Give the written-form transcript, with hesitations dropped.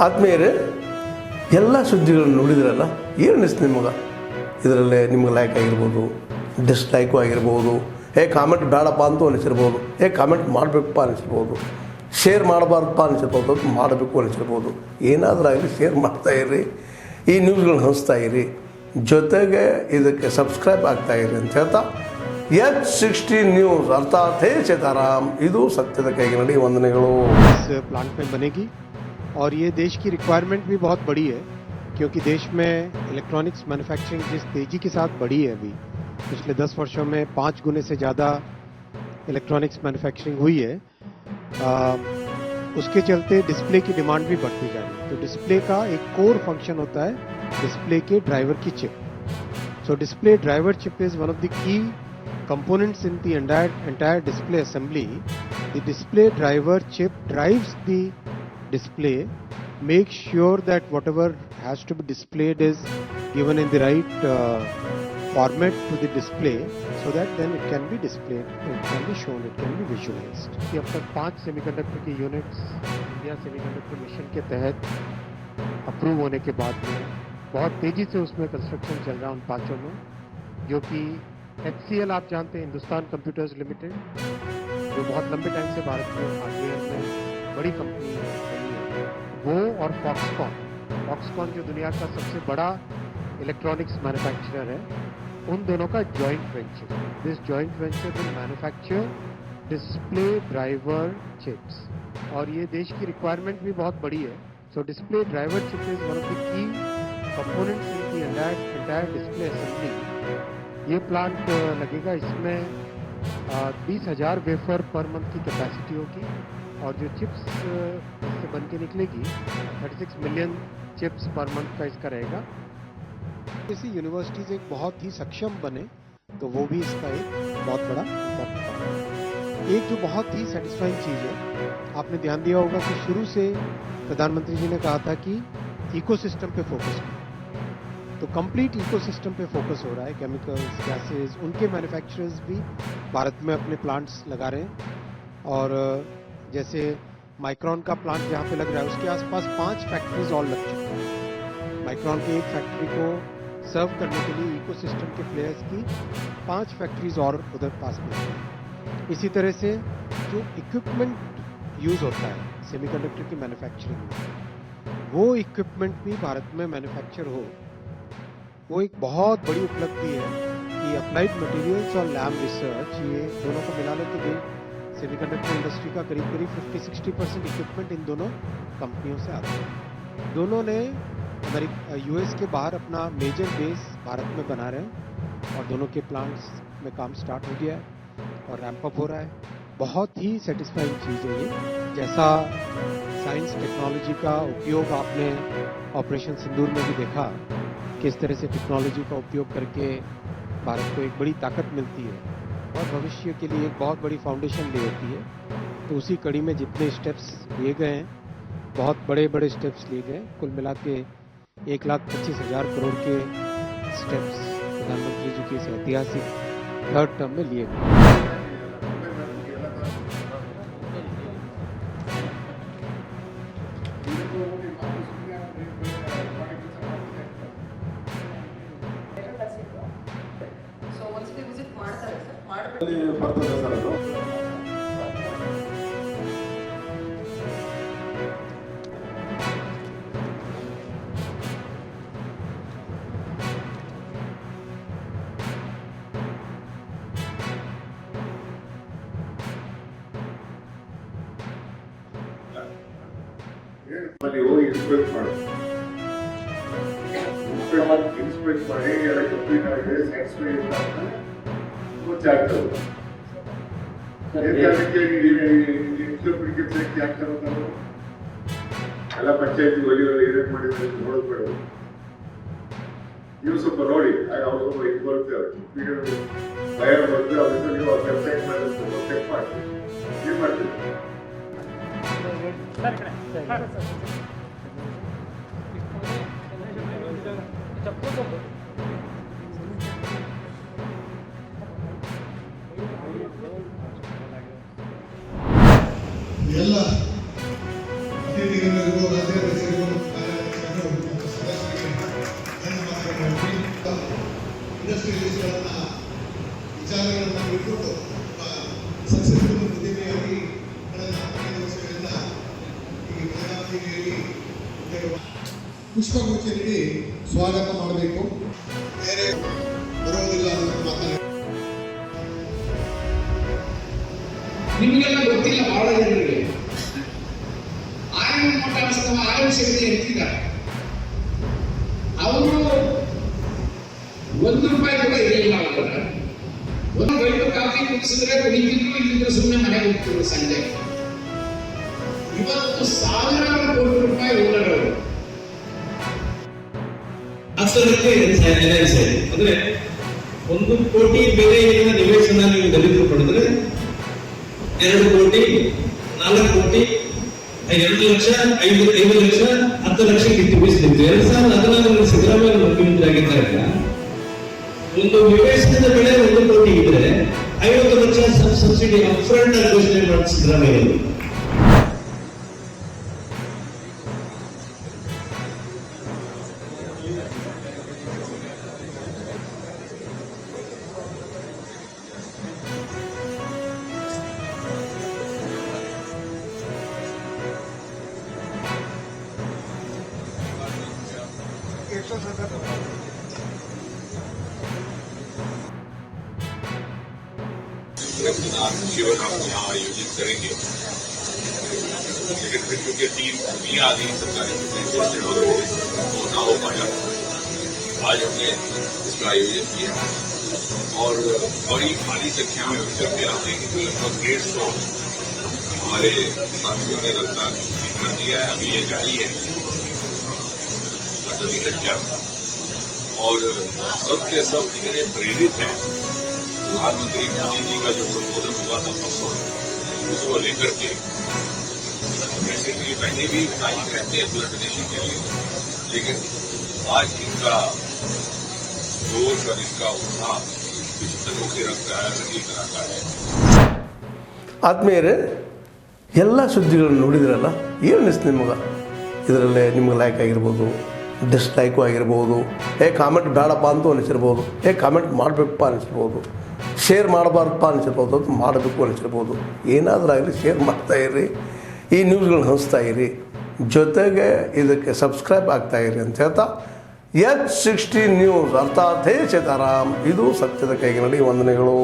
ಆತ್ಮೀಯರೇ, ಎಲ್ಲ ಸುದ್ದಿಗಳನ್ನು ನೋಡಿದ್ರಲ್ಲ, ಏನು ಅನಿಸ್ತು ನಿಮಗೆ? ಇದರಲ್ಲೇ ನಿಮ್ಗೆ ಲೈಕ್ ಆಗಿರ್ಬೋದು, ಡಿಸ್ಲೈಕು ಆಗಿರ್ಬೋದು, ಕಾಮೆಂಟ್ ಬೇಡಪ್ಪ ಅಂತೂ ಅನಿಸಿರ್ಬೋದು, ಕಾಮೆಂಟ್ ಮಾಡಬೇಕಪ್ಪ ಅನಿಸಿರ್ಬೋದು, ಶೇರ್ ಮಾಡಬಾರ್ದಪ್ಪ ಅನಿಸಿರ್ಬೋದು, ಮಾಡಬೇಕು ಅನಿಸಿರ್ಬೋದು. ಏನಾದರೂ ಆಗಲಿ ಶೇರ್ ಮಾಡ್ತಾಯಿರಿ, ಈ ನ್ಯೂಸ್ಗಳನ್ನ ಹಂಚ್ತಾ ಇರಿ, ಜೊತೆಗೆ ಇದಕ್ಕೆ ಸಬ್ಸ್ಕ್ರೈಬ್ ಆಗ್ತಾಯಿರಿ ಅಂತ ಹೇಳ್ತಾ H16 न्यूज़ अर्थात हे सीताराम ಇದು ಸತ್ಯದ ಕೈಗೆ ನಡಿ ವಂದನೆಗಳು. प्लांट में बनेगी और ये देश की रिक्वायरमेंट भी बहुत बड़ी है, क्योंकि देश में इलेक्ट्रॉनिक्स मैन्युफैक्चरिंग जिस तेजी के साथ बढ़ी है अभी पिछले 10 वर्षों में 5 गुने से ज़्यादा इलेक्ट्रॉनिक्स मैन्युफैक्चरिंग हुई है। उसके चलते डिस्प्ले की डिमांड भी बढ़ती जा रही है। तो डिस्प्ले का एक कोर फंक्शन होता है डिस्प्ले के ड्राइवर की chip. So display driver chip is one of the key components in the entire display assembly. The display driver chip drives the display, makes sure that whatever has to be displayed is given in the right format to the display, so that then it can be displayed, it can be shown, it can be visualized. अब तक 5 semiconductor की units India semiconductor mission के तहत approve होने के बाद में बहुत तेजी से उसमें कंस्ट्रक्शन चल रहा है उन 5 में, जो कि HCL आप जानते हैं, हिंदुस्तान कंप्यूटर्स लिमिटेड, जो बहुत लंबे टाइम से भारत में हार्डवेयर में बड़ी कंपनी है, वो और फॉक्सकॉन जो दुनिया का सबसे बड़ा इलेक्ट्रॉनिक्स मैन्युफैक्चरर है, उन दोनों का joint venture. This joint venture will manufacture display driver chips, और ये देश की रिक्वायरमेंट भी बहुत बड़ी है। सो display driver chip is one of the key components in the entire display assembly. ये प्लांट लगेगा, इसमें 20,000 वेफर पर मंथ की कैपेसिटी होगी, और जो चिप्स इससे बन के निकलेगी 36 मिलियन चिप्स पर मंथ का इसका रहेगा। किसी यूनिवर्सिटीज एक बहुत ही सक्षम बने तो वो भी इसका एक बहुत बड़ा इम्पोर्टेंट है। एक जो बहुत ही सेटिस्फाइंग चीज़ है, आपने ध्यान दिया होगा कि शुरू से प्रधानमंत्री जी ने कहा था कि इकोसिस्टम पे फोकस करें, तो कंप्लीट इकोसिस्टम पे फोकस हो रहा है। केमिकल्स, गैसेस, उनके मैन्युफैक्चरर्स भी भारत में अपने प्लांट्स लगा रहे हैं, और जैसे माइक्रॉन का प्लांट जहाँ पे लग रहा है उसके आसपास 5 फैक्ट्रीज और लग चुकी हैं। माइक्रॉन की एक फैक्ट्री को सर्व करने के लिए इकोसिस्टम के प्लेयर्स की 5 फैक्ट्रीज और उधर पास में हैं। इसी तरह से जो इक्विपमेंट यूज़ होता है सेमीकंडक्टर की मैन्युफैक्चरिंग में, वो इक्विपमेंट भी भारत में मैन्युफैक्चर हो, वो एक बहुत बड़ी उपलब्धि है कि अप्लाइड मटेरियल्स और लैब रिसर्च, ये दोनों को मिला लो तो सेमीकंडक्टर इंडस्ट्री का करीब 50-60% इक्विपमेंट इन दोनों कंपनियों से आता है। दोनों ने US के बाहर अपना मेजर बेस भारत में बना रहे हैं, और दोनों के प्लांट्स में काम स्टार्ट हो गया है और रैंप अप हो रहा है। बहुत ही सेटिस्फाइंग चीज़ है ये। जैसा साइंस टेक्नोलॉजी का उपयोग आपने ऑपरेशन सिंदूर में भी देखा, किस तरह से टेक्नोलॉजी का उपयोग करके भारत को एक बड़ी ताकत मिलती है और भविष्य के लिए एक बहुत बड़ी फाउंडेशन ले होती है। तो उसी कड़ी में जितने स्टेप्स लिए गए हैं, बहुत बड़े बड़े स्टेप्स लिए गए, कुल मिला के 1,25,000 करोड़ के स्टेप्स प्रधानमंत्री जी की इस ऐतिहासिक 3rd टर्म में लिए गए। ಬರ್ತದೆ ಸರ್ ಅದು. ಹೋಗಿ ಇನ್ಸ್ಪೆಕ್ಟ್ ಮಾಡಿ ಎಲ್ಲ ಕಂಪ್ಲೀಟ್ ಆಗಿದೆ, ಸ್ಯಾಟಿಸ್ಫೈ ಗೊತ್ತಾಗ್ತದೆ. ಎಲ್ಲ ಪಂಚಾಯತಿ ವಲಿಗಳು ಏನೇನು ಮಾಡಿದ್ರೆ ನೋಡಬೇಡ, ನೀವು ಸ್ವಲ್ಪ ನೋಡಿ, ಅವ್ರು ಸ್ವಲ್ಪ ಇದು ಬರುತ್ತೆ, ಭಯ ಬರುತ್ತೆ, ಅವರಿಂದ ನೀವು ವೆಬ್ಸೈಟ್ ಮಾಡಿ ಚೆಕ್ ಮಾಡ್ತೀವಿ, ಏನು ಮಾಡ್ತೀವಿ. ಎಲ್ಲ ಅತಿಥಿಗಳಿಗೂ ರಾಜ್ಯಾಧ್ಯಕ್ಷರಿಗೂ ಇಟ್ಕೊಂಡು ಸಕ್ಸಸ್ಫುಲ್ ಉದ್ಯಮಿಯಾಗಿ ಕಳೆದ 15 ವರ್ಷಗಳಿಂದ ಈ ಬೆಳಗಾವಿಯಲ್ಲಿ ಪುಷ್ಪಗುಚ್ಛ ನೀಡಿ ಸ್ವಾಗತ ಮಾಡಬೇಕು. ಬೇರೆ ಬರೋದಿಲ್ಲ ಅಂತ ಮಾತಾಡಿ ನಿಮಗೆಲ್ಲ ಗೊತ್ತಿಲ್ಲ ಬಹಳ ಜನರಿಗೆ ಆರ್ಎಂ ಮೋಟಾರ್ಸ್ ಆರ್ಎಂ ಶಕ್ತಿ ಎತ್ತಿದ್ದಾರೆ. ಅವರು ₹1 ಕೂಡ ಇರಲಿಲ್ಲ. ಅವರ ಒಂದು ಗಂಟು ಕಾಫಿ ಕುಡಿಸಿದ್ರೆ ಕುಡಿತಿದ್ರು, ಇಲ್ಲಿಂದ ಸುಮ್ಮನೆ ಮನೆ ಹೋಗ್ತಿದ್ರು ಸಂಜೆ. ಇವತ್ತು ಸಾವಿರಾರು ಕೋಟಿ ರೂಪಾಯಿ ಓನರ್ ಅವರು. ಅಷ್ಟರಲ್ಲಿ ಅಂದ್ರೆ 1 ಕೋಟಿ ಬೆಲೆ ನಿವೇಶನ ನೀವು ದಲಿತರು ಪಡೆದ್ರೆ 2 ಕೋಟಿ 4 ಕೋಟಿ 2 ಲಕ್ಷ 5 ಲಕ್ಷ 10 ಲಕ್ಷ ಡಿಸ್ಟ್ರಿಬ್ಯೂಷನ್ ಇತ್ತು. 2014 ಸಿದ್ದರಾಮಯ್ಯ ಮುಖ್ಯಮಂತ್ರಿ ಆಗಿದ್ದಾಗ ಒಂದು ನಿವೇಶನದ ಬೆಲೆ 1 ಕೋಟಿ ಇದ್ರೆ 50 ಲಕ್ಷ ಸಬ್ಸಿಡಿ ಅಪ್ಫ್ರಂಟ್ ಘೋಷಣೆ ಮಾಡಿ ಸಿದ್ದರಾಮಯ್ಯ. रक्तदान शिविर हम यहाँ आयोजित करेंगे, लेकिन फिर क्योंकि टीम नहीं आ रही सरकारी से तो ना हो पाया। आज हमने इसका आयोजन किया और बड़ी भारी संख्या में करके आते हैं कि लगभग 150 हमारे साथियों ने रक्तदान कर दिया है। अभी ये जारी है और सबके सब इतने प्रेरित हैं। प्रधानमंत्री मोदी जी का जो संबोधन हुआ था उसको लेकर के बेसिकली पहले भी नहीं कहते हैं ब्लड डोनेशन के लिए, लेकिन आज इनका जोश और इनका उत्साह कुछ अनोखे रंग का है, रंगीन तरह का है। ಆತ್ಮೀಯರೇ, ಎಲ್ಲ ಸುದ್ದಿಗಳನ್ನು ನೋಡಿದ್ರಲ್ಲ, ಏನು ಅನಿಸ್ತು ನಿಮಗೆ? ಇದರಲ್ಲೇ ನಿಮ್ಗೆ ಲೈಕ್ ಆಗಿರ್ಬೋದು, ಡಿಸ್ಲೈಕು ಆಗಿರ್ಬೋದು, ಕಾಮೆಂಟ್ ಬೇಡಪ್ಪ ಅಂತೂ ಅನಿಸಿರ್ಬೋದು, ಕಾಮೆಂಟ್ ಮಾಡಬೇಕಪ್ಪ ಅನಿಸಿರ್ಬೋದು, ಶೇರ್ ಮಾಡಬಾರ್ದಪ್ಪ ಅನಿಸಿರ್ಬೋದು, ಅದು ಮಾಡಬೇಕು ಅನಿಸಿರ್ಬೋದು. ಏನಾದರೂ ಆಗಲಿ ಶೇರ್ ಮಾಡ್ತಾಯಿರಿ, ಈ ನ್ಯೂಸ್ಗಳನ್ನ ಹಂಚ್ತಾ ಇರಿ, ಜೊತೆಗೆ ಇದಕ್ಕೆ ಸಬ್ಸ್ಕ್ರೈಬ್ ಆಗ್ತಾಯಿರಿ ಅಂತ ಹೇಳ್ತಾ H60 ನ್ಯೂಸ್ ಅರ್ಥಾತ್ ಹೇ ಸೀತಾರಾಮ್, ಇದು ಸತ್ಯದ ಕೈಗೆ ನಡಿ. ವಂದನೆಗಳು.